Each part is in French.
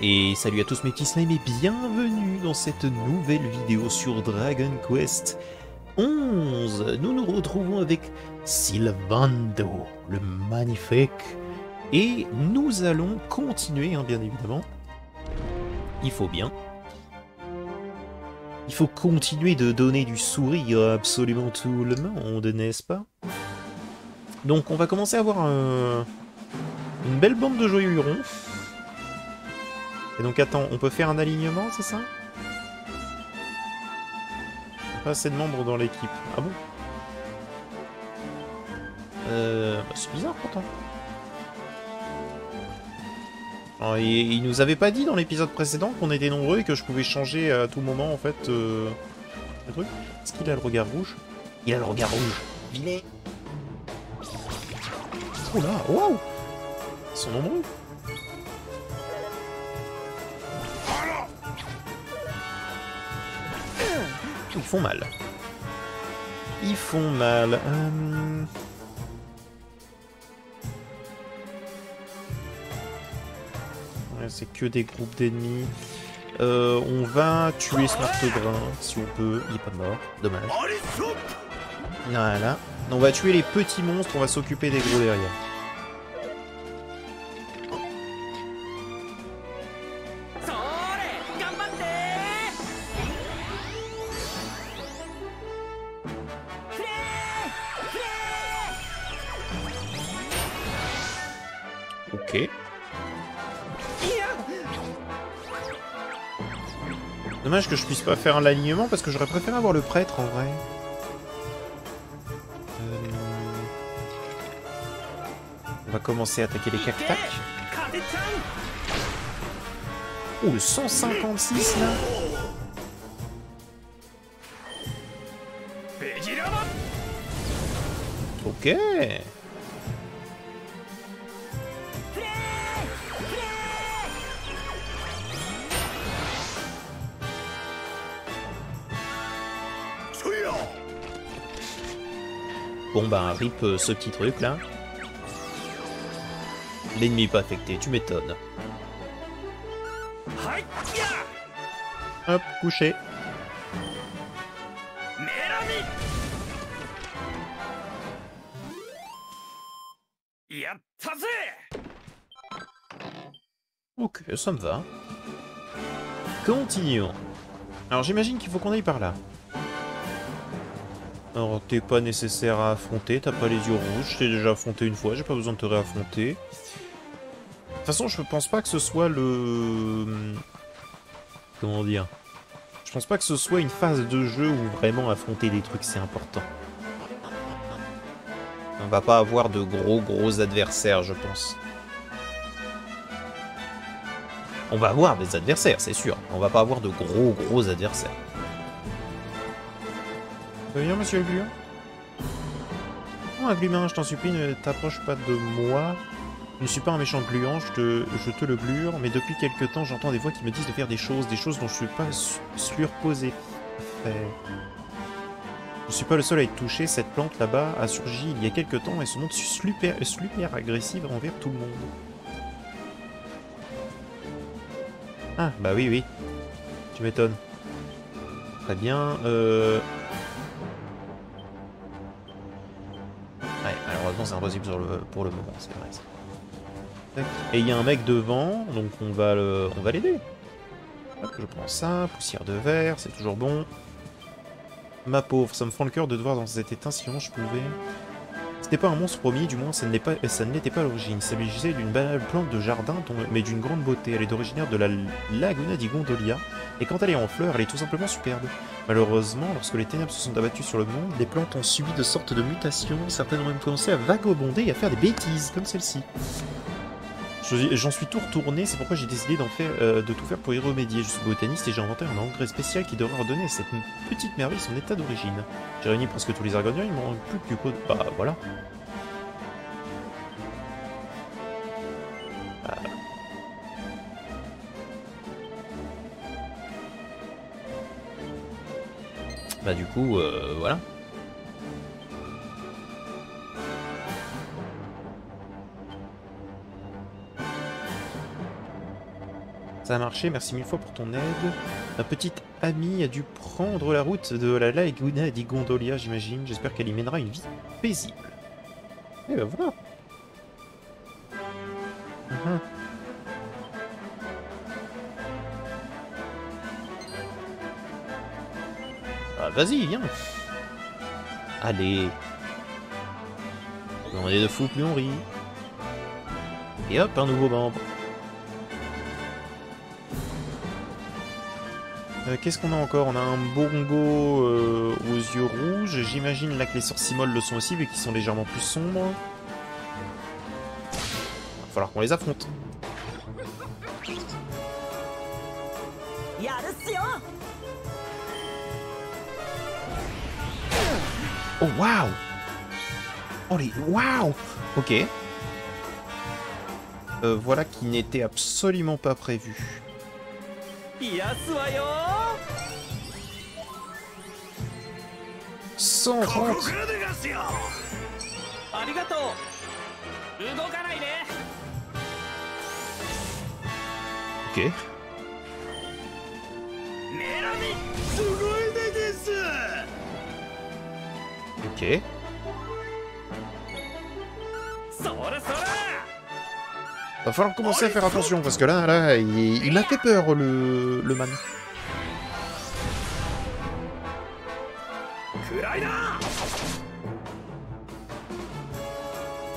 Et salut à tous mes petits slimes et bienvenue dans cette nouvelle vidéo sur Dragon Quest 11. Nous nous retrouvons avec Sylvando, le magnifique. Et nous allons continuer, bien évidemment. Il faut bien. Il faut continuer de donner du sourire à absolument tout le monde, n'est-ce pas? Donc on va commencer à avoir une belle bande de joyeux lurons. Et donc attends, on peut faire un alignement, c'est ça? Pas assez de membres dans l'équipe. Ah bon? C'est bizarre pourtant. Alors, il nous avait pas dit dans l'épisode précédent qu'on était nombreux et que je pouvais changer à tout moment en fait le truc. Est-ce qu'il a le regard rouge? Il a le regard rouge. Vilain. Oh là, waouh! Ils sont nombreux. Ils font mal. Ils font mal. Ouais, c'est que des groupes d'ennemis. On va tuer ce marteau-brun, si on peut. Il est pas mort. Dommage. Voilà. On va tuer les petits monstres, on va s'occuper des gros derrière. Ok. Dommage que je puisse pas faire l'alignement parce que j'aurais préféré avoir le prêtre en vrai. On va commencer à attaquer les cactacs. Oh, le 156 là. Ok. Bon bah rip ce petit truc là. L'ennemi pas affecté, tu m'étonnes. Hop, couché. Ok, ça me va. Continuons. Alors j'imagine qu'il faut qu'on aille par là. Alors t'es pas nécessaire à affronter, t'as pas les yeux rouges, je t'ai déjà affronté une fois, j'ai pas besoin de te réaffronter. De toute façon je pense pas que ce soit le... Comment dire? Je pense pas que ce soit une phase de jeu où vraiment affronter des trucs c'est important. On va pas avoir de gros adversaires je pense. On va avoir des adversaires c'est sûr, on va pas avoir de gros adversaires. Ça va bien, monsieur le gluant? Oh, un glumin, je t'en supplie, ne t'approche pas de moi. Je ne suis pas un méchant gluant, je te le glure, mais depuis quelque temps, j'entends des voix qui me disent de faire des choses dont je ne suis pas surposé. Je suis pas le seul à être touché, cette plante là-bas a surgi il y a quelque temps et se montre super agressive envers tout le monde. Ah, bah oui, tu m'étonnes. Très bien, Ouais, malheureusement c'est impossible pour le moment, c'est vrai. Et il y a un mec devant, donc on va l'aider. Hop, je prends ça, poussière de verre, c'est toujours bon. Ma pauvre, ça me fend le cœur de te voir dans cet état, sinon je pouvais... C'était pas un monstre premier, du moins ça ne l'était pas à l'origine. Il s'agissait d'une banale plante de jardin, mais d'une grande beauté. Elle est originaire de la Laguna di Gondolia, et quand elle est en fleurs, elle est tout simplement superbe. Malheureusement, lorsque les ténèbres se sont abattues sur le monde, les plantes ont subi de sortes de mutations, certaines ont même commencé à vagabonder et à faire des bêtises, comme celle-ci. J'en suis tout retourné, c'est pourquoi j'ai décidé de tout faire pour y remédier. Je suis botaniste et j'ai inventé un engrais spécial qui devrait redonner à cette petite merveille son état d'origine. J'ai réuni presque tous les ingrédients, il m'en manque plus que du coup... Bah voilà. Bah du coup, voilà. Ça a marché, merci mille fois pour ton aide. Ma petite amie a dû prendre la route de la Laguna di Gondolia, j'imagine. J'espère qu'elle y mènera une vie paisible. Et ben voilà. Mhm. Ah, vas-y, viens. Allez. Plus on est de fous, plus on rit. Et hop, un nouveau membre. Qu'est-ce qu'on a encore? On a un bongo aux yeux rouges. J'imagine là que les sorcimoles le sont aussi, vu qu'ils sont légèrement plus sombres. Va falloir qu'on les affronte. Oh waouh! Oh les waouh! Ok. Voilà qui n'était absolument pas prévu. 130. Ok. Ok. Va falloir commencer à faire attention parce que là, il m'a fait peur le man.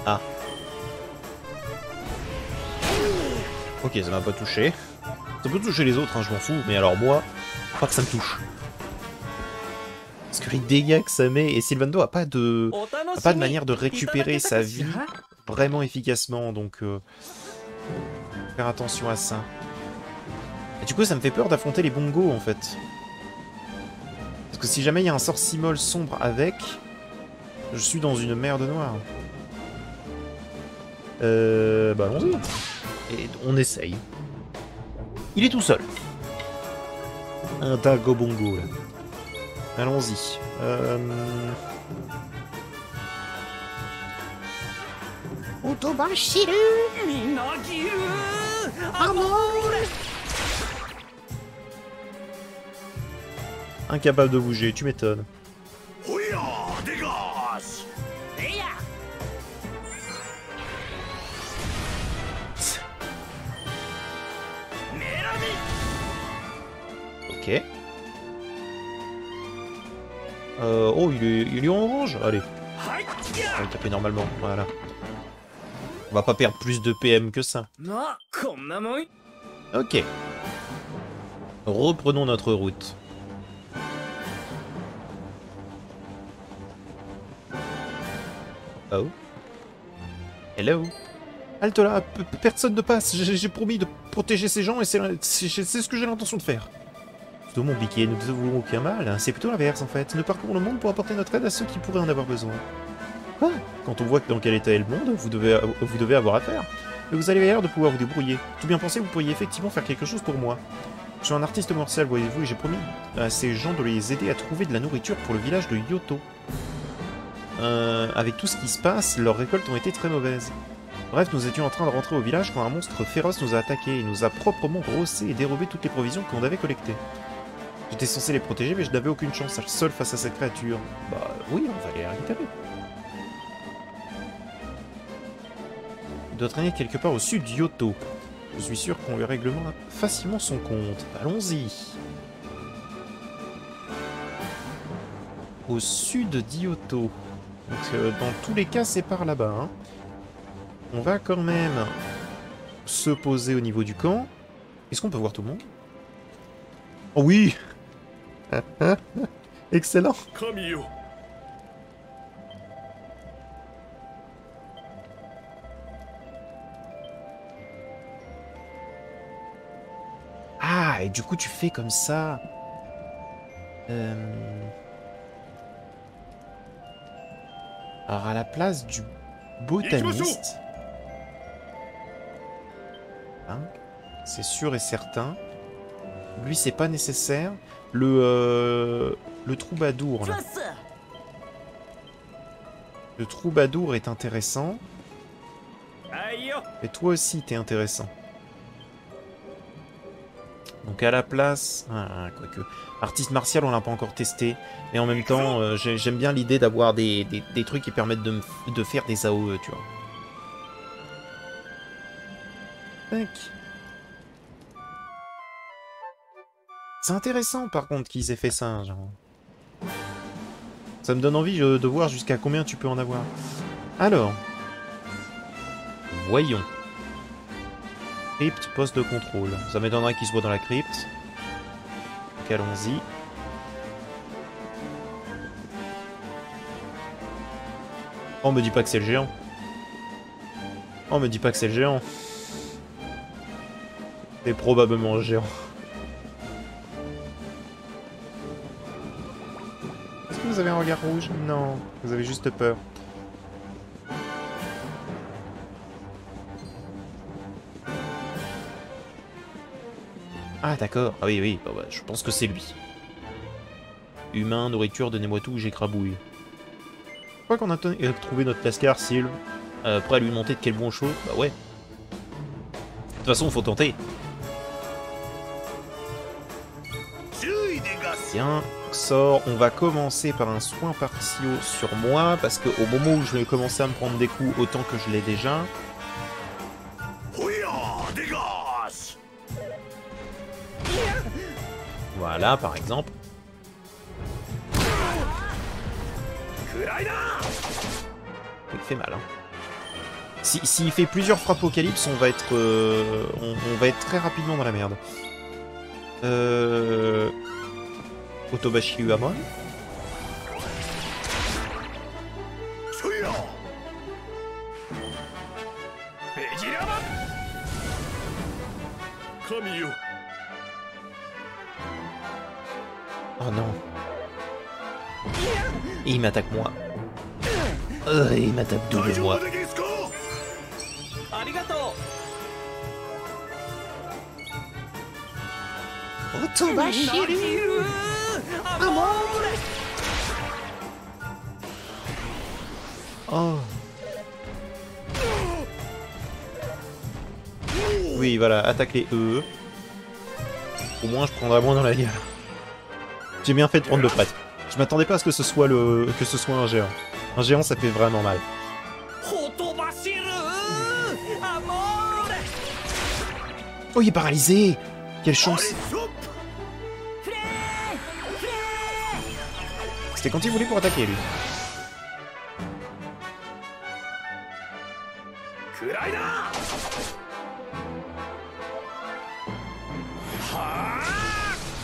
Ah. Ok, ça m'a pas touché. Ça peut toucher les autres, hein, je m'en fous, mais alors moi, pas que ça me touche. Parce que les dégâts que ça met, et Sylvando a pas de manière de récupérer sa vie vraiment efficacement, donc faire attention à ça. Et du coup, ça me fait peur d'affronter les bongos, en fait. Parce que si jamais il y a un sorcimole sombre avec, je suis dans une merde noire. Bah allons-y. Et on essaye. Il est tout seul. Un Dago Bongo, là. Allons-y. Otobashiru Minagiru Amore. Incapable de bouger, tu m'étonnes. Ok. Oh, il est en orange. Allez. On va le taper normalement. Voilà. On va pas perdre plus de PM que ça. Ok. Reprenons notre route. Oh. Hello. Halte là, personne ne passe. J'ai promis de protéger ces gens et c'est ce que j'ai l'intention de faire. Plutôt mon biquet, nous ne voulons aucun mal. C'est plutôt l'inverse en fait. Nous parcourons le monde pour apporter notre aide à ceux qui pourraient en avoir besoin. Quoi? Quand on voit dans quel état est le monde, vous devez avoir affaire. Mais vous avez l'air de pouvoir vous débrouiller. Tout bien pensé, vous pourriez effectivement faire quelque chose pour moi. Je suis un artiste martial, voyez-vous, et j'ai promis à ces gens de les aider à trouver de la nourriture pour le village de Yoto. Avec tout ce qui se passe, leurs récoltes ont été très mauvaises. Bref, nous étions en train de rentrer au village quand un monstre féroce nous a attaqués et nous a proprement grossé et dérobé toutes les provisions qu'on avait collectées. J'étais censé les protéger, mais je n'avais aucune chance seul face à cette créature. Bah oui, on va les récupérer. Il doit traîner quelque part au sud d'Yoto. Je suis sûr qu'on lui règlera facilement son compte. Allons-y. Au sud d'Yoto. Donc dans tous les cas, c'est par là-bas. Hein. On va quand même se poser au niveau du camp. Est-ce qu'on peut voir tout le monde? Oh oui. Excellent. Ah, et du coup tu fais comme ça. Alors à la place du botaniste, hein, c'est sûr et certain. Lui c'est pas nécessaire. Le troubadour là. Le troubadour est intéressant. Et toi aussi t'es intéressant. Donc à la place... quoique... Artiste martial, on l'a pas encore testé. Et en même temps, j'aime bien l'idée d'avoir des trucs qui permettent de faire des AOE, tu vois. Tac. C'est intéressant, par contre, qu'ils aient fait ça, genre. Ça me donne envie de voir jusqu'à combien tu peux en avoir. Alors... Voyons. Crypte, poste de contrôle. Ça m'étonnerait qu'il soit dans la crypte. Donc allons-y. Oh, me dis pas que c'est le géant. Oh, me dis pas que c'est le géant. C'est probablement le géant. Est-ce que vous avez un regard rouge? Non, vous avez juste peur. Ah d'accord, ah oui, oui, bah, je pense que c'est lui. Humain, nourriture, donnez-moi tout, j'écrabouille. Je crois qu'on a trouvé notre Lascar, Sylve. Prêt à lui monter de quel bon chaud? Bah ouais. De toute façon, faut tenter. Tiens, sort, on va commencer par un soin partiaux sur moi, parce qu'au moment où je vais commencer à me prendre des coups, autant que je l'ai déjà. Voilà, par exemple. Il fait mal, hein. S'il fait plusieurs frappes au calypse, on va être très rapidement dans la merde. Otobashi Uamon. Oh non. Et il m'attaque moi. Il m'attaque double moi. Otobashiru Amore. Oh. Oui, voilà, attaque les E. Au moins, je prendrai moins dans la gueule. J'ai bien fait de prendre le prêtre. Je m'attendais pas à ce que ce soit un géant. Un géant, ça fait vraiment mal. Oh, il est paralysé! Quelle chance! C'était quand il voulait pour attaquer, lui.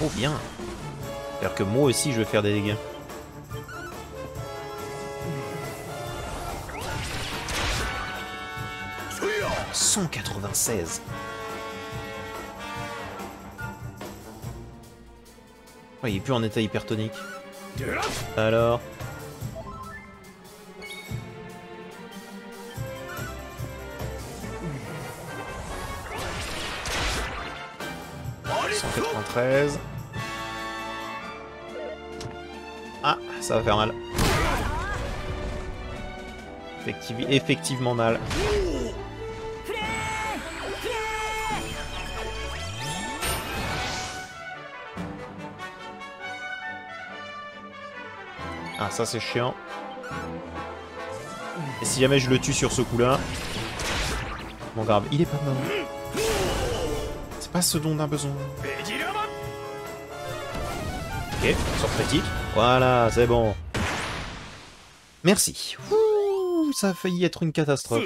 Oh, bien! C'est-à-dire que moi aussi, je vais faire des dégâts. « 196 !» Oh, il est plus en état hypertonique. Alors... ...193... Ah, ça va faire mal. Effectivement mal. Ah, ça c'est chiant. Et si jamais je le tue sur ce coup-là... Bon, grave, il est pas mort. C'est pas ce dont on a besoin. Ok, sort critique. Voilà, c'est bon. Merci. Ouh, ça a failli être une catastrophe.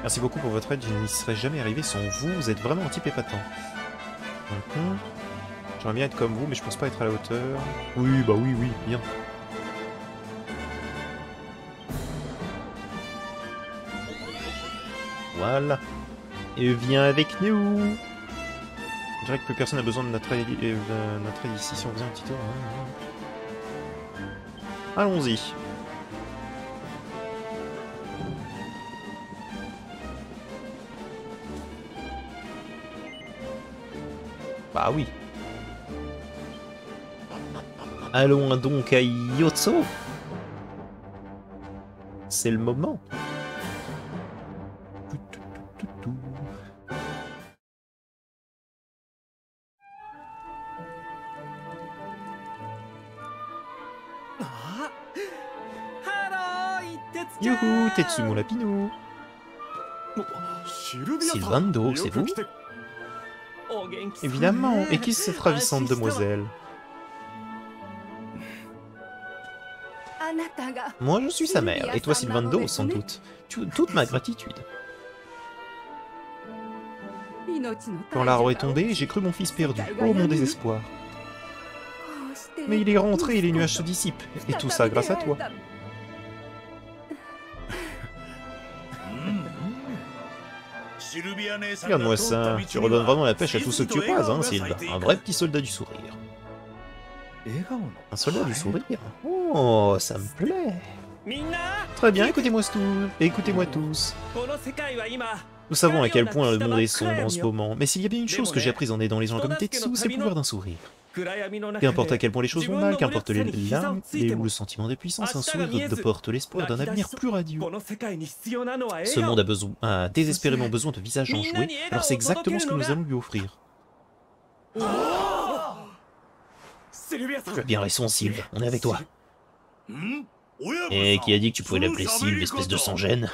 Merci beaucoup pour votre aide, je n'y serais jamais arrivé sans vous, vous êtes vraiment un type épatant. J'aimerais bien être comme vous, mais je pense pas être à la hauteur. Oui, bah oui, oui, bien. Voilà. Et viens avec nous. Je dirais que plus personne n'a besoin de notre aide ici si on faisait un petit tour. Allons-y. Bah oui. Allons donc à Yotso. C'est le moment. Youhou, Tetsumo Lapinou. Sylvando, c'est vous? Évidemment, et qui est cette ravissante demoiselle? Moi, je suis sa mère, et toi, Sylvando, sans doute. Toute ma gratitude. Quand l'arbre est tombé, j'ai cru mon fils perdu. Oh, mon désespoir. Mais il est rentré et les nuages se dissipent. Et tout ça grâce à toi. Regarde-moi ça, tu redonnes vraiment la pêche à tous ceux que tu croises, hein, Sylve. Un vrai petit soldat du sourire. Un soldat du sourire? Oh, ça me plaît. Très bien, écoutez-moi tous. Nous savons à quel point le monde est sombre en ce moment, mais s'il y a bien une chose que j'ai apprise en aidant les gens comme Tetsu, c'est le pouvoir d'un sourire. Qu'importe à quel point les choses vont mal, qu'importe les larmes ou le sentiment de puissance, un sourire porte l'espoir d'un avenir plus radieux. Ce monde a désespérément besoin de visages enjoués, alors c'est exactement ce que nous allons lui offrir. Tu as bien raison, Sylve, on est avec toi. Et qui a dit que tu pouvais l'appeler Sylve, espèce de sans-gêne?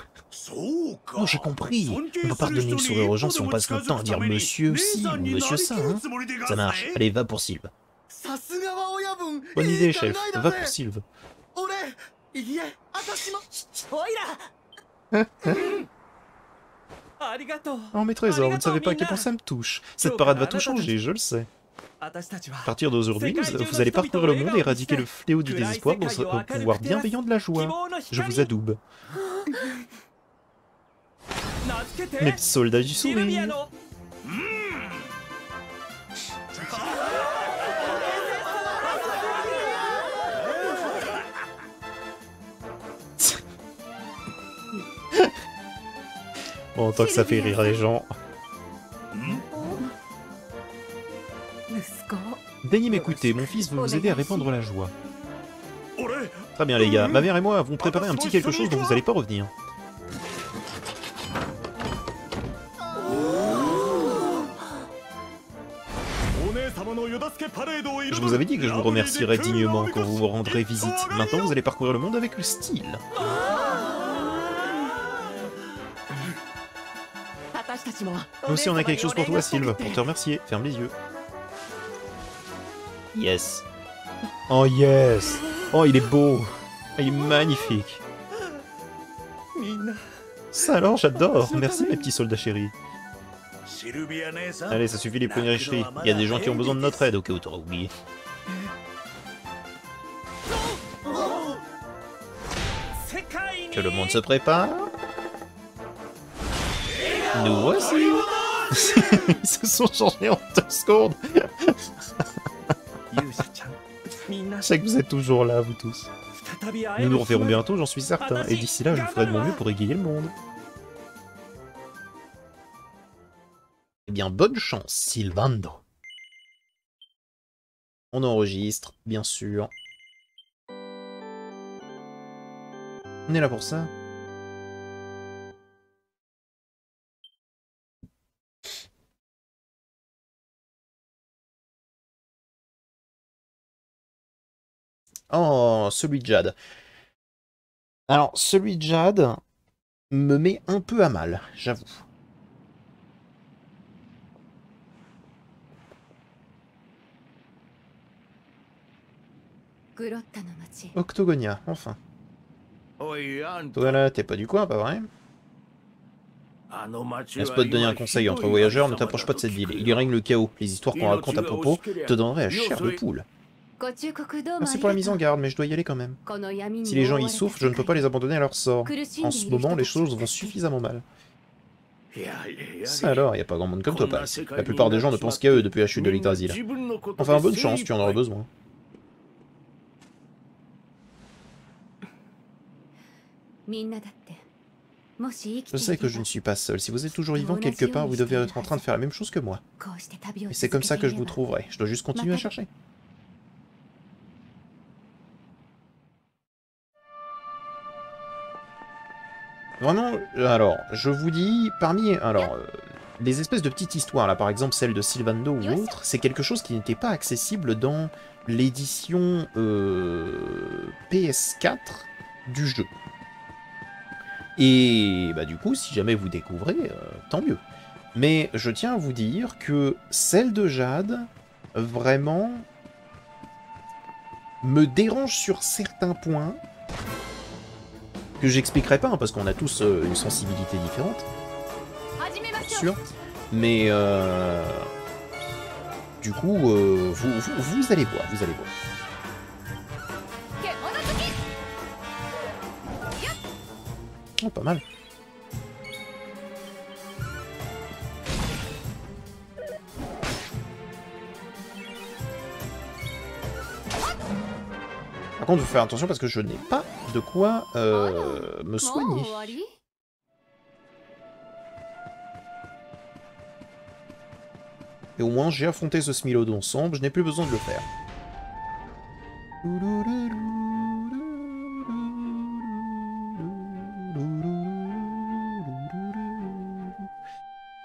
Oh, j'ai compris. On peut pas redonner le sourire aux gens si on passe notre temps à dire monsieur ci ou monsieur ça, hein. Ça marche. Allez, va pour Sylve. Bonne idée, chef. Va pour Sylve. Oh, mes trésors, vous ne savez pas à quel point ça me touche. Cette parade va tout changer, je le sais. À partir d'aujourd'hui, vous allez parcourir le monde et éradiquer le fléau du désespoir au pouvoir bienveillant de la joie. Je vous adoube. Mes petits soldats du sourire. Bon, tant que ça fait rire les gens. Daignez m'écouter, mon fils veut vous aider à répandre la joie. Très bien les gars, ma mère et moi avons préparé un petit quelque chose dont vous n'allez pas revenir. Je vous avais dit que je vous remercierais dignement quand vous me rendrez visite. Maintenant vous allez parcourir le monde avec le style. Nous aussi on a quelque chose pour toi Sylve, pour te remercier. Ferme les yeux. Yes. Oh yes. Oh il est beau. Il est magnifique. Ça alors j'adore. Merci mes petits soldats chéris. Allez ça suffit les plaignericheries. Il y a des gens qui ont besoin de notre aide au cas où t'auras oublié. Que le monde se prépare. Nous voici. Ils se sont changés en 2 secondes. Je sais que vous êtes toujours là, vous tous. Nous nous reverrons bientôt, j'en suis certain. Et d'ici là, je ferai de mon mieux pour égayer le monde. Eh bien, bonne chance, Sylvando. On enregistre, bien sûr. On est là pour ça. Oh, celui de Jade. Alors, celui de Jade me met un peu à mal, j'avoue. Octogonia, enfin. Voilà, t'es pas du coin, pas vrai? Laisse pas te donner un conseil entre voyageurs, ne t'approche pas de cette ville. Il y règne le chaos. Les histoires qu'on raconte à propos te donneraient à chair de poule. Merci pour la mise en garde, mais je dois y aller quand même. Si les gens y souffrent, je ne peux pas les abandonner à leur sort. En ce moment, les choses vont suffisamment mal. Ça alors, y a pas grand monde comme toi, Paz. La plupart des gens ne pensent qu'à eux depuis la chute de l'Yggdrasil. Enfin, bonne chance, tu en auras besoin. Je sais que je ne suis pas seul. Si vous êtes toujours vivant quelque part, vous devez être en train de faire la même chose que moi. Et c'est comme ça que je vous trouverai. Je dois juste continuer à chercher. Vraiment, alors, je vous dis, parmi, alors, les espèces de petites histoires, là, par exemple celle de Sylvando ou autre, c'est quelque chose qui n'était pas accessible dans l'édition PS4 du jeu. Et bah du coup, si jamais vous découvrez, tant mieux. Mais je tiens à vous dire que celle de Jade, vraiment, me dérange sur certains points, que j'expliquerai pas, hein, parce qu'on a tous une sensibilité différente, bien sûr. Mais du coup, vous allez voir, vous allez voir. Oh, pas mal. Par contre, faut faire attention parce que je n'ai pas de quoi me soigner. Et au moins, j'ai affronté ce Smilodo ensemble, je n'ai plus besoin de le faire.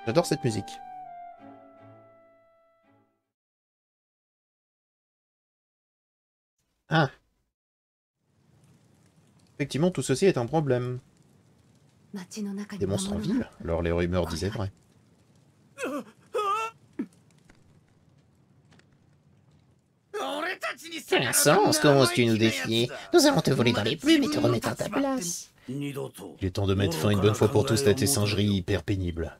J'adore cette musique. Ah. Effectivement, tout ceci est un problème. Des monstres en ville? Alors les rumeurs disaient vrai. Sens, commences-tu nous défier? Nous allons te voler dans les plumes et te remettre à ta place. Il est temps de mettre fin une bonne fois pour tous à tes singeries hyper pénibles.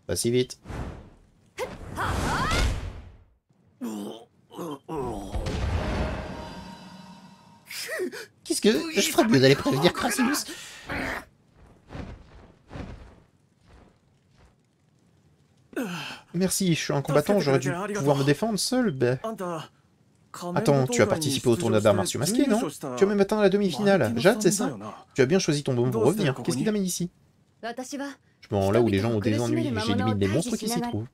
Pas si vite. Qu'est-ce que... Je ferais mieux d'aller prévenir Crassus. Merci, je suis un combattant, j'aurais dû pouvoir me défendre seul, bah... Attends, tu as participé au tournoi d'arts martiaux masqués, non? Tu as même atteint la demi-finale. Jade, c'est ça? Tu as bien choisi ton moment pour revenir. Qu'est-ce qui t'amène ici? Je me rends là où les gens ont des ennuis, j'élimine les monstres qui s'y trouvent.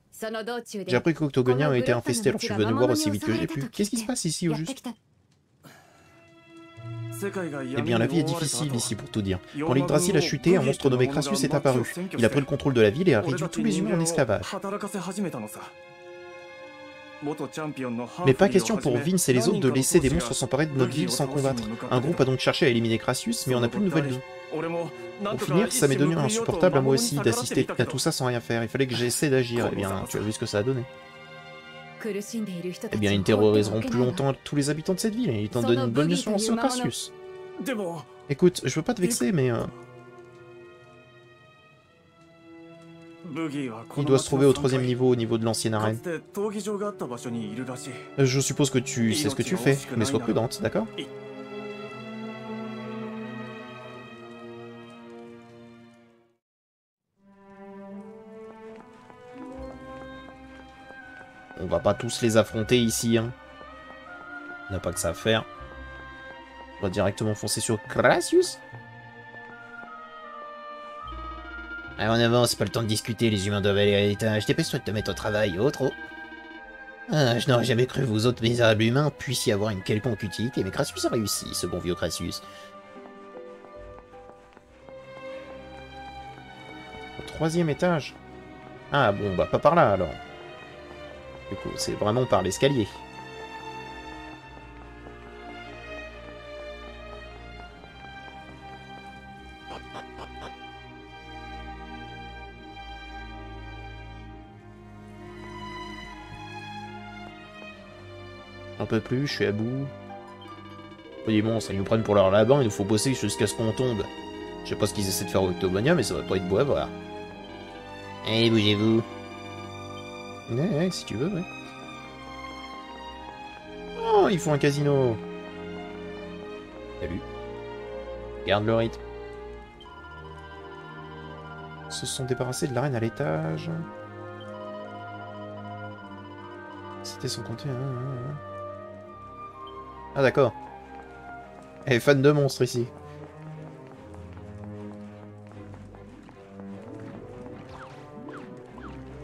J'ai appris que Octogonia a été infesté, alors je suis venu voir aussi vite que j'ai pu. Qu'est-ce qui se passe ici, au juste? Eh bien, la vie est difficile ici, pour tout dire. Quand l'Yggdrasil a chuté, un monstre nommé Crassus est apparu. Il a pris le contrôle de la ville et a réduit tous les humains en esclavage. Mais pas question pour Vince et les autres de laisser des monstres s'emparer de notre ville sans combattre. Un groupe a donc cherché à éliminer Crassus, mais on n'a plus de nouvelles d'eux. Pour finir, ça m'est devenu insupportable à moi aussi d'assister à tout ça sans rien faire. Il fallait que j'essaie d'agir. Eh bien, tu as vu ce que ça a donné. Eh bien, ils ne terroriseront plus longtemps tous les habitants de cette ville. Il est temps de donner une bonne leçon à Crassus. Écoute, je veux pas te vexer, mais... il doit se trouver au 3e niveau, au niveau de l'ancienne arène. Je suppose que tu sais ce que tu fais, mais sois prudente, d'accord? On va pas tous les affronter ici, hein. On n'a pas que ça à faire. On va directement foncer sur Crassus. Allez, en avant, c'est pas le temps de discuter, les humains doivent aller à l'étage. Dépêche-toi de te mettre au travail, autre. Ah, je n'aurais jamais cru que vous autres misérables humains puissiez avoir une quelconque utilité, mais Crassus a réussi, ce bon vieux Crassus. Au 3e étage. Ah bon, bah pas par là alors. Du coup, c'est vraiment par l'escalier. Un peu plus, je suis à bout. Les monstres, ils nous prennent pour leur lapin, il nous faut bosser jusqu'à ce qu'on tombe. Je sais pas ce qu'ils essaient de faire au Octogonia, mais ça va pas être beau à voir. Allez, bougez-vous. Ouais, si tu veux, ouais. Oh, ils font un casino. Salut. Garde le rythme. Ils se sont débarrassés de l'arène à l'étage. C'était son compté. Ah d'accord. Elle est fan de monstres ici.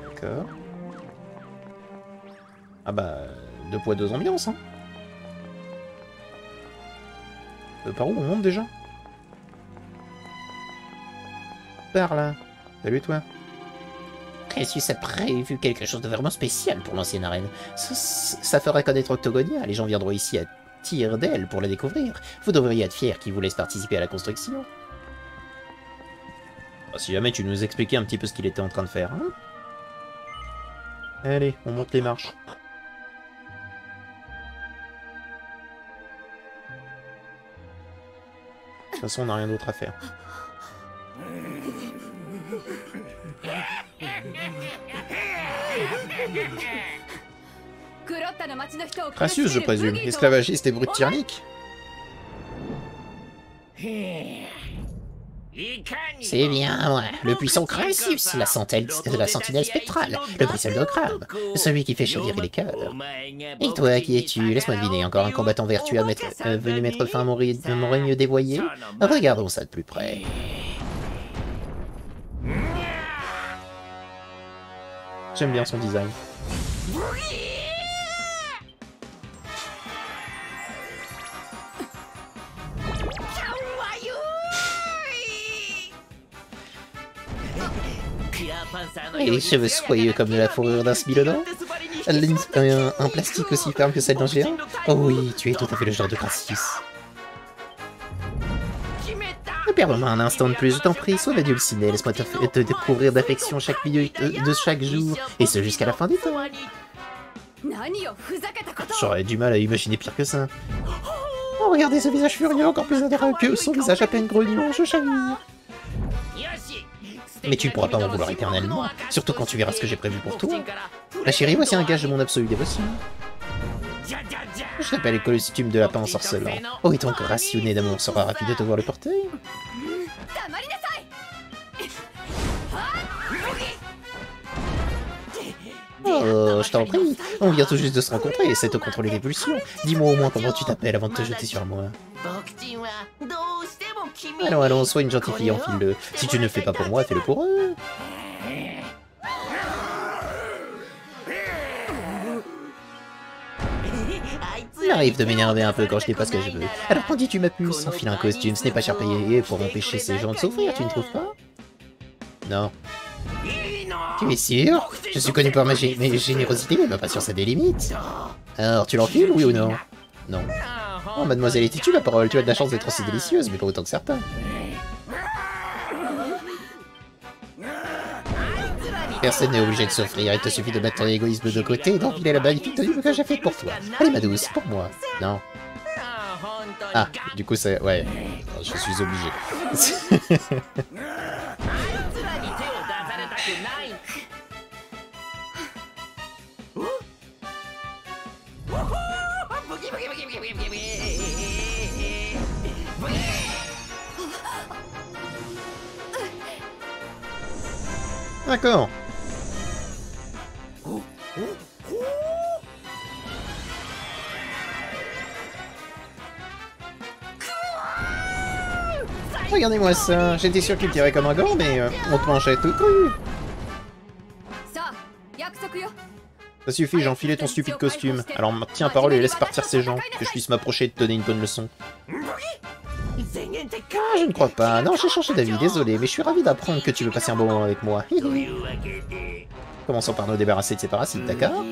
D'accord. Ah bah, 2 poids 2 ambiances, hein. Par où on monte déjà? Par là. Salut toi. Crassus a prévu quelque chose de vraiment spécial pour l'ancienne arène. Ça ferait connaître Octogonia, les gens viendront ici à tire d'aile pour la découvrir. Vous devriez être fiers qu'il vous laisse participer à la construction. Bah, si jamais tu nous expliquais un petit peu ce qu'il était en train de faire. Hein. Allez, on monte les marches. De toute façon, on n'a rien d'autre à faire. Gracieux, je présume. Esclavagiste et brute tyrannique. C'est bien, ouais. Le puissant Crassus, la sentinelle spectrale, le briseur de crabe, celui qui fait chavirer les cœurs. Et toi, qui es-tu? Laisse-moi deviner, encore un combattant vertueux venu mettre fin à mon règne dévoyé? Regardons ça de plus près. J'aime bien son design. Et les cheveux soyeux comme de la fourrure d'un smilodon? Un plastique aussi ferme que celle d'un géant? Oh oui, tu es tout à fait le genre de Crassus. Ne perdons pas un instant de plus, je t'en prie, sois dulciné, laisse-moi te découvrir d'affection chaque minute de chaque jour, et ce jusqu'à la fin du temps. J'aurais du mal à imaginer pire que ça. Oh, regardez ce visage furieux, encore plus adorable que son visage à peine grognon, je chavire. Mais tu ne pourras pas m'en vouloir éternellement, surtout quand tu verras ce que j'ai prévu pour toi. Ma chérie, voici un gage de mon absolue dévotion. Je t'appelle le costume de lapin ensorcelant. Oh, et ton gracieux d'amour sera rapide de te voir le porter. Oh, je t'en prie, on vient tout juste de se rencontrer et c'est te contrôler les pulsions. Dis-moi au moins comment tu t'appelles avant de te jeter sur moi. Allons, allons, sois une gentille fille, enfile-le. Si tu ne le fais pas pour moi, fais-le pour eux. Il arrive de m'énerver un peu quand je n'ai pas ce que je veux. Alors quand dis-tu ma puce, enfile un costume, ce n'est pas cher payé pour empêcher ces gens de souffrir, tu ne trouves pas? Non. Tu es sûr? Je suis connu par mes générosités, mais ma patience a des limites. Alors, tu l'enfiles, oui ou non? Non. Oh, mademoiselle, es tu ma parole? Tu as de la chance d'être aussi délicieuse, mais pas autant que certains. Personne n'est obligé de souffrir, il te suffit de mettre ton égoïsme de côté et d'enfiler la magnifique tenue que j'ai faite pour toi. Allez, ma douce, pour moi. Non. Ah, du coup, c'est... Ouais, je suis obligé. D'accord. Regardez-moi ça, j'étais sûr qu'il tirait comme un gant, mais on te mangeait tout cru. Ça suffit, j'ai enfilé ton stupide costume. Alors tiens parole et laisse partir ces gens, que je puisse m'approcher et te donner une bonne leçon. Ah, je ne crois pas. Non, j'ai changé d'avis, désolé, mais je suis ravi d'apprendre que tu veux passer un bon moment avec moi. Commençons par nous débarrasser de ces parasites, d'accord?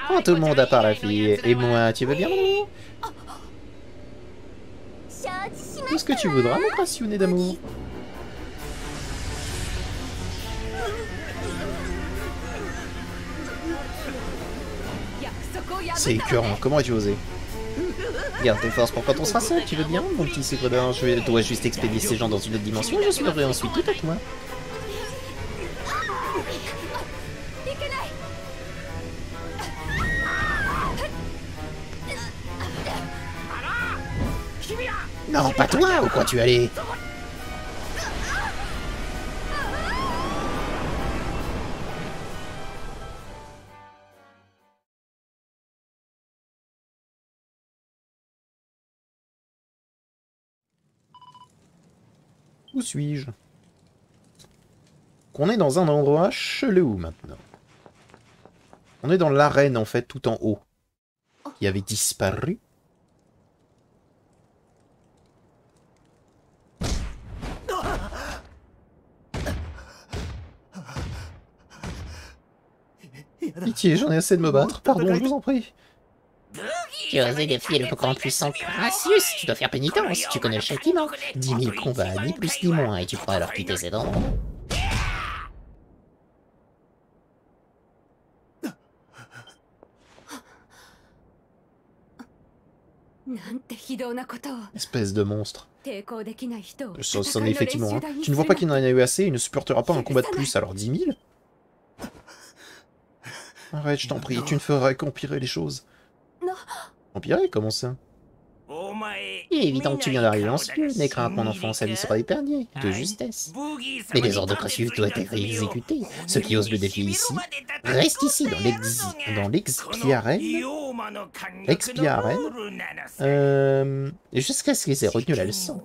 Oh, tout le monde à part la fille. Et moi, tu veux bien, mon Tout ce que tu voudras, mon passionné d'amour. C'est écœurant, comment as-tu osé? Garde tes forces pour quand on sera seul, tu veux bien, mon petit sucre d'or? Je dois juste expédier ces gens dans une autre dimension et je suivrai ensuite tout à toi. Non, pas toi, où crois-tu aller? Où suis-je? On est dans un endroit chelou maintenant. On est dans l'arène en fait, tout en haut. Qui avait disparu. Pitié, j'en ai assez de me battre. Pardon, je vous en prie. Tu as osé défier le grand puissant Crassius, tu dois faire pénitence, tu connais le châtiment. 10 000 combats, ni plus ni moins, et tu pourras alors quitter cet endroit. なんて非道なことを。 Espèce de monstre. 抵抗できない人を C'en est effectivement un. Tu ne vois pas qu'il en a eu assez, il ne supportera pas un combat de plus, alors 10 000 Arrête, je t'en prie, tu ne feras qu'empirer les choses. Empirer? Comment ça? Il est évident que tu viens d'arriver en cieux, n'aie crainte mon enfant, sa vie sera épargnée, de justesse. Mais les ordres de Crassius doivent être exécutés. Ceux qui osent le défier ici, restent ici, dans l'expiarène. Jusqu'à ce qu'ils aient retenu la leçon.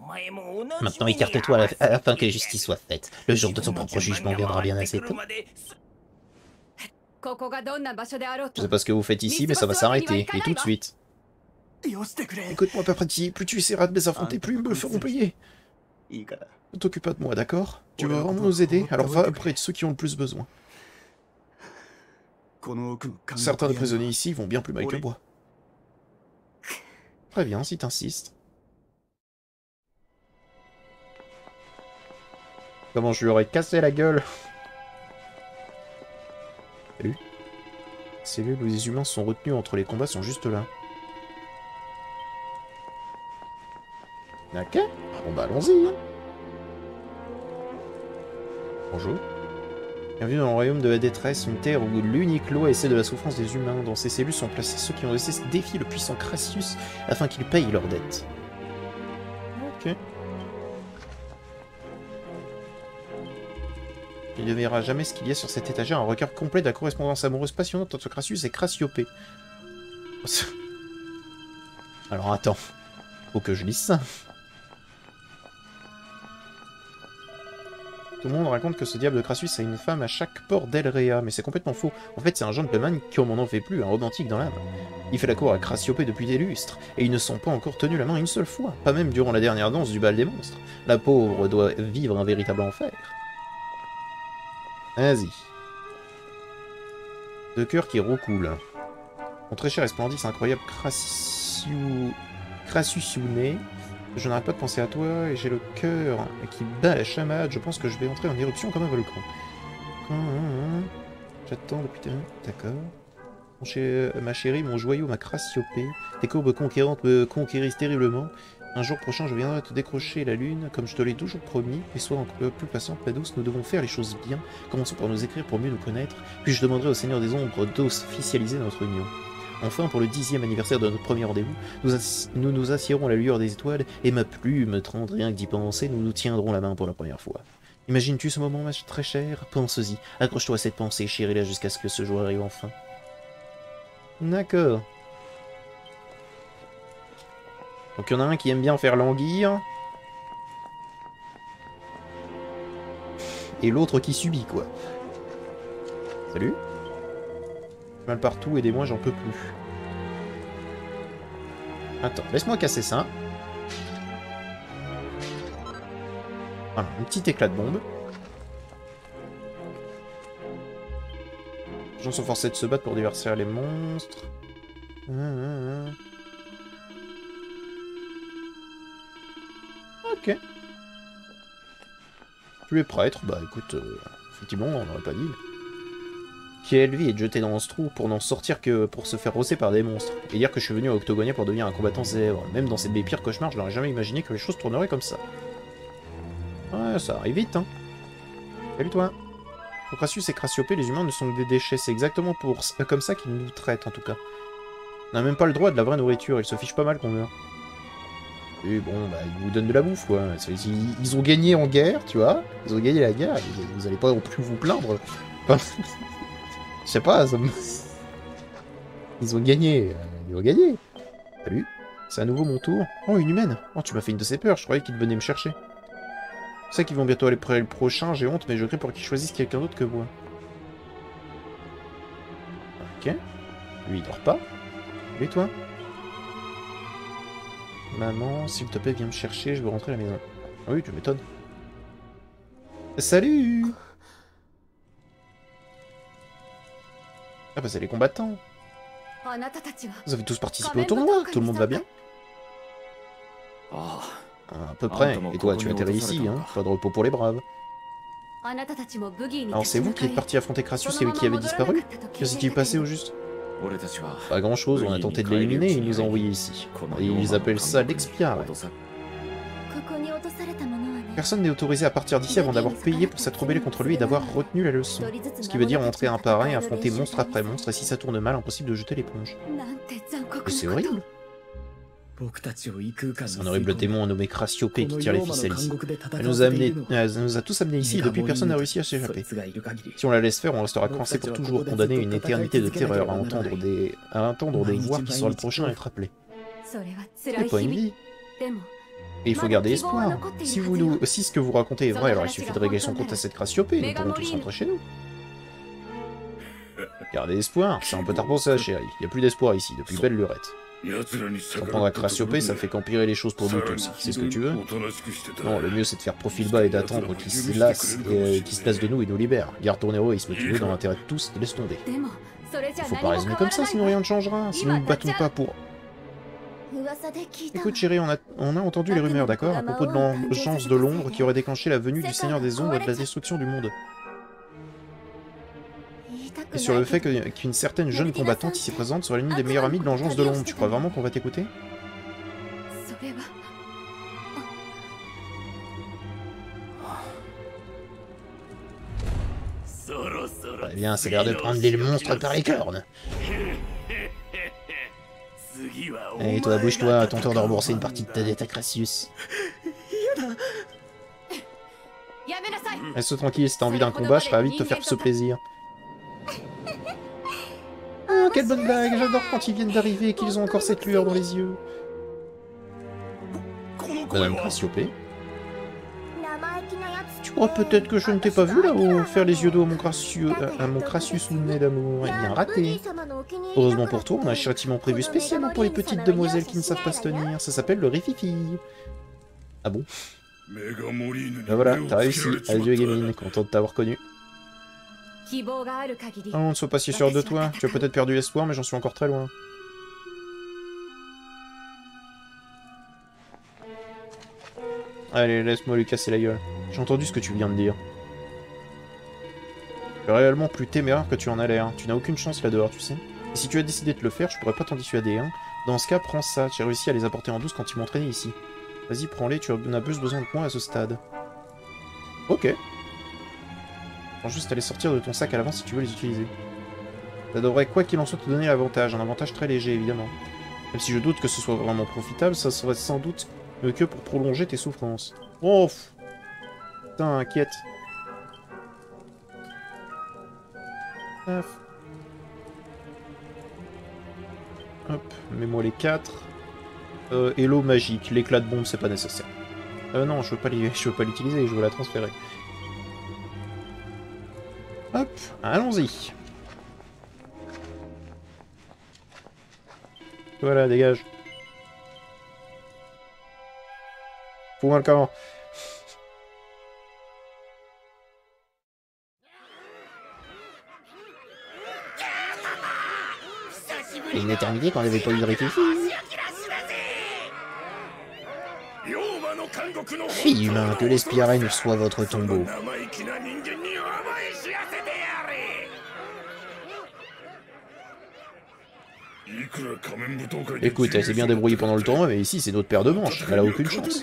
Maintenant, écarte-toi afin que justice soit faite. Le jour de ton propre jugement viendra bien assez tôt. Je sais pas ce que vous faites ici, mais ça va s'arrêter, et tout de suite. Écoute-moi, Paprati, plus tu essaieras de les affronter, plus ils me le feront payer. Ne t'occupe pas de moi, d'accord? Tu veux vraiment nous aider? Alors va auprès de ceux qui ont le plus besoin. Certains des prisonniers ici vont bien plus mal que moi. Très bien, si t'insistes. Comment je lui aurais cassé la gueule? Salut. Les cellules où les humains sont retenus entre les combats sont juste là. Ok. Bon bah allons-y. Hein. Bonjour. Bienvenue dans le royaume de la détresse, une terre où l'unique loi est celle de la souffrance des humains. Dans ces cellules sont placés ceux qui ont laissé défier le puissant Crassius afin qu'ils payent leurs dettes. Ok. Il ne verra jamais ce qu'il y a sur cette étagère, un recueil complet de la correspondance amoureuse passionnante entre Crassius et Crassiopée. Alors attends, faut que je lise ça. Tout le monde raconte que ce diable de Crassius a une femme à chaque port d'Elrea, mais c'est complètement faux. En fait, c'est un gentleman qui, on m'en en fait plus, un romantique dans l'âme. Il fait la cour à Crassiopée depuis des lustres, et ils ne sont pas encore tenus la main une seule fois, pas même durant la dernière danse du bal des monstres. La pauvre doit vivre un véritable enfer. Vas-y. De cœur qui recoule. Mon très cher et splendide, incroyable Crassiusune. Je n'arrête pas de penser à toi et j'ai le cœur qui bat la chamade. Je pense que je vais entrer en éruption comme un volcan. J'attends depuis tes... D'accord. Ma chérie, mon joyau, ma Crassiopée. Tes courbes conquérantes me conquérissent terriblement. Un jour prochain, je viendrai te décrocher la lune, comme je te l'ai toujours promis. Et sois encore plus patiente, ma douce, nous devons faire les choses bien. Commençons par nous écrire pour mieux nous connaître. Puis je demanderai au Seigneur des Ombres d'officialiser notre union. Enfin, pour le 10e anniversaire de notre premier rendez-vous, nous nous assiérons à la lueur des étoiles, et ma plume tremble rien que d'y penser, nous nous tiendrons la main pour la première fois. Imagines-tu ce moment, ma très chère? Pense-y, accroche-toi à cette pensée, chérie-là, jusqu'à ce que ce jour arrive enfin. D'accord. Donc il y en a un qui aime bien faire languir. Et l'autre qui subit, quoi. Salut. Mal partout, aidez-moi, j'en peux plus. Attends, laisse-moi casser ça. Voilà, un petit éclat de bombe. Les gens sont forcés de se battre pour divertir les monstres. Ok. Tu es prêtre, bah écoute, effectivement, on n'aurait pas dit. Quelle vie est jetée dans ce trou pour n'en sortir que pour se faire rosser par des monstres. Et dire que je suis venu à Octogonia pour devenir un combattant zèbre. Même dans mes pires cauchemars, je n'aurais jamais imaginé que les choses tourneraient comme ça. Ouais, ça arrive vite, hein. Salut toi. Pour Crassius et Crassiopée, les humains ne sont que des déchets. C'est exactement comme ça qu'ils nous traitent, en tout cas. On n'a même pas le droit de la vraie nourriture, ils se fichent pas mal qu'on meurt. Et bon, bah, ils vous donnent de la bouffe, quoi. Ils ont gagné en guerre, tu vois. Ils ont gagné la guerre, vous allez pas non plus vous plaindre. Enfin, je sais pas, ça me... Ils ont gagné. Ils ont gagné. Salut. C'est à nouveau mon tour. Oh, une humaine. Oh, tu m'as fait une de ces peurs. Je croyais qu'ils venaient me chercher. Je sais qu'ils vont bientôt aller près le prochain. J'ai honte, mais je crie pour qu'ils choisissent quelqu'un d'autre que moi. Ok. Lui, il dort pas. Et toi? Maman, s'il te plaît, viens me chercher. Je veux rentrer à la maison. Ah oui, tu m'étonnes. Salut! Ah bah c'est les combattants. Vous avez tous participé au tournoi, tout le monde va bien? À peu près. Et toi, tu atterris ici, hein? Pas de repos pour les braves. Alors c'est vous qui êtes parti affronter Crassus et qui avait disparu? Que s'est-il passé au juste? Pas grand chose, on a tenté de l'éliminer et il nous a envoyés ici. Et ils appellent ça l'expiare. Personne n'est autorisé à partir d'ici avant d'avoir payé pour s'être rebellé contre lui et d'avoir retenu la leçon. Ce qui veut dire entrer un par un et affronter monstre après monstre, et si ça tourne mal, impossible de jeter l'éponge. Et c'est horrible. C'est un horrible démon nommé Crassiopée qui tire les ficelles ici. Elle nous a tous amenés ici et depuis personne n'a réussi à s'échapper. Si on la laisse faire, on restera coincé pour toujours, condamné à une éternité de terreur, à entendre des voix qui sera le prochain à être appelé. C'est pas une vie. Et il faut garder espoir. Si ce que vous racontez est vrai, alors il suffit de régler son compte à cette Crassiopée, nous pourrons tous rentrer chez nous. Gardez espoir, c'est un peu tard pour ça, chérie. Il n'y a plus d'espoir ici, depuis belle lurette. Comprendre à Crassiopée, ça fait qu'empirer les choses pour nous tous. C'est ce que tu veux? Non, le mieux c'est de faire profil bas et d'attendre qu'il se lasse de nous et nous libère. Garde ton héroïsme, tu veux, dans l'intérêt de tous, laisse tomber. Il faut pas raisonner comme ça, sinon rien ne changera. Si nous ne battons pas pour... Écoute chérie, on a entendu les rumeurs, d'accord? À propos de l'agence de l'ombre qui aurait déclenché la venue du Seigneur des Ombres et de la destruction du monde. Et sur le fait qu'une certaine jeune combattante ici présente serait l'une des meilleures amies de l'agence de l'ombre. Tu crois vraiment qu'on va t'écouter? Eh bien, c'est l'heure de prendre les monstres par les cornes. Et toi, bouge-toi, à ton tour de rembourser une partie de ta dette à Crassius. Reste tranquille, si t'as envie d'un combat, je serais ravi de te faire ce plaisir. Oh, quelle bonne blague! J'adore quand ils viennent d'arriver et qu'ils ont encore cette lueur dans les yeux. Madame Crassiopée. Tu crois peut-être que je ne t'ai pas vu là-haut faire les yeux d'eau à mon Crassus luné d'amour? Eh bien raté. Heureusement pour toi, on a un châtiment prévu spécialement pour les petites demoiselles qui ne savent pas se tenir. Ça s'appelle le rififi. Ah bon? Ben voilà, t'as réussi. Adieu gamine, content de t'avoir connu. Oh, ne sois pas si sûr de toi. Tu as peut-être perdu l'espoir, mais j'en suis encore très loin. Allez, laisse-moi lui casser la gueule. J'ai entendu ce que tu viens de dire. Tu es réellement plus téméraire que tu en as l'air. Tu n'as aucune chance là-dehors, tu sais. Et si tu as décidé de le faire, je pourrais pas t'en dissuader, hein. Dans ce cas, prends ça. J'ai réussi à les apporter en douce quand ils m'ont traîné ici. Vas-y, prends-les, tu en as plus besoin de moi à ce stade. Ok. Prends juste à les sortir de ton sac à l'avance si tu veux les utiliser. Ça devrait, quoi qu'il en soit, te donner l'avantage. Un avantage très léger, évidemment. Même si je doute que ce soit vraiment profitable, ça serait sans doute que pour prolonger tes souffrances. Oh, putain, inquiète. Hop, mets-moi les 4. Hello magique, l'éclat de bombe, c'est pas nécessaire. Non, je veux pas l'utiliser, je veux la transférer. Hop, allons-y. Voilà, dégage. Fous-moi le camp. Et une éternité qu'on n'avait pas eu de réfléchir. Fille humain, que l'espiarène soit votre tombeau. Écoute, elle s'est bien débrouillée pendant le tournoi, mais ici c'est notre paire de manches. Elle a aucune chance.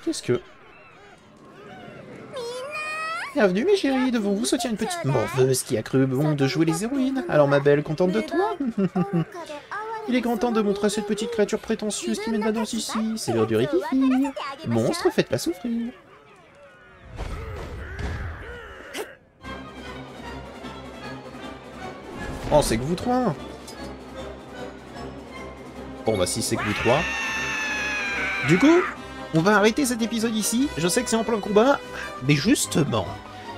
Qu'est-ce que... Bienvenue mes chéris, devant vous se tient une petite morveuse qui a cru bon de jouer les héroïnes. Alors ma belle, contente de toi? Il est grand temps de montrer à cette petite créature prétentieuse qui mène la danse ici. C'est l'heure du rififi. Monstre, faites-la souffrir. Oh, c'est que vous trois. Bon bah si c'est que vous trois. Du coup, on va arrêter cet épisode ici. Je sais que c'est en plein combat, mais justement,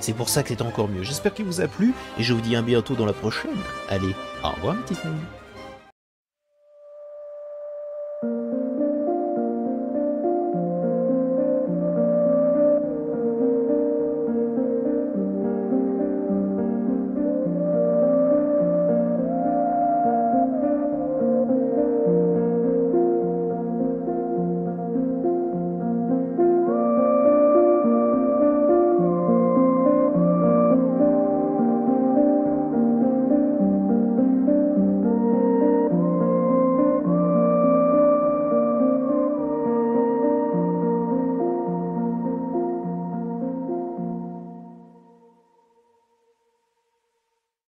c'est pour ça que c'est encore mieux. J'espère qu'il vous a plu, et je vous dis à bientôt dans la prochaine. Allez, au revoir mes petites nouilles.